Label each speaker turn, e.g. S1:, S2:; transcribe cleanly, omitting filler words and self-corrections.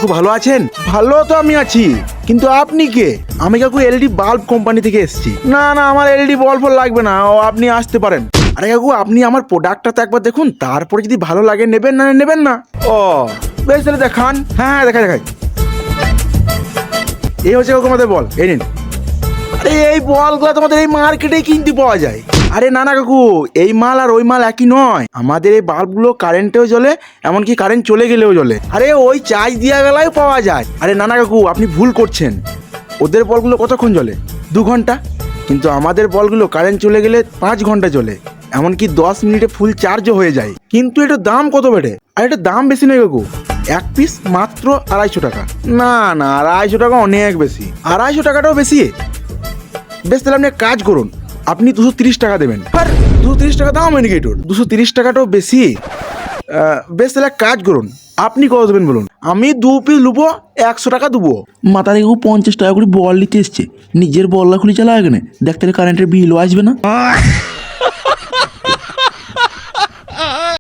S1: কাকু ভালো আছেন? ভালো তো আমি আছি, কিন্তু আপনি কে? আমি কাকু এলইডি বাল্ব কোম্পানি থেকে এসেছি। না না, আমার এলইডি বাল্ব লাগবে না, ও আপনি আসতে পারেন। আরে কাকু, আপনি আমার প্রোডাক্টটা তো একবার দেখুন, তারপরে যদি ভালো লাগে নেবেন না নেবেন না। ও বেশ, তাহলে দেখান। হ্যাঁ হ্যাঁ, দেখাই। এই হচ্ছে কাকু আমাদের বল, এই নিন। আরে এই বলগুলো তোমাদের এই মার্কেটে কিনতে পাওয়া যায়। আরে না না কাকু, এই মাল আর ওই মাল একই নয়। আমাদের এই বাল্বগুলো কারেন্টেও জ্বলে, এমনকি কারেন্ট চলে গেলেও জ্বলে। আরে ওই চার্জ দেওয়া গেলেও পাওয়া যায়। আরে না না কাকু, আপনি ভুল করছেন। ওদের বলগুলো কতক্ষণ জ্বলে? 2 ঘন্টা। কিন্তু আমাদের বলগুলো কারেন্ট চলে গেলে 5 ঘন্টা জ্বলে, এমনকি 10 মিনিটে ফুল চার্জও হয়ে যায়। কিন্তু এটার দাম কত বেড়ে? আর এটার দাম বেশি নয় কাকু, এক পিস মাত্র 250 টাকা। না না, 250 টাকা অনেক বেশি। 250 টাকাটাও বেশি। বেশ, তাহলে আপনি এক কাজ করুন, আপনি 230 টাকা দেবেন। আর 230 টাকা দাম ইন্ডিকেটর, 230 টাকাটাও বেশি। বেশ, তাহলে এক কাজ করুন, আপনি কত দেবেন বলুন? আমি 2 পিস নেবো, 100 টাকা দেবো।
S2: মাথা থেকে 50 টাকা করে বল নিতে এসছে, নিজের বল্লা খুলে চালা এখানে, দেখতে কারেন্টের বিলও আসবে না।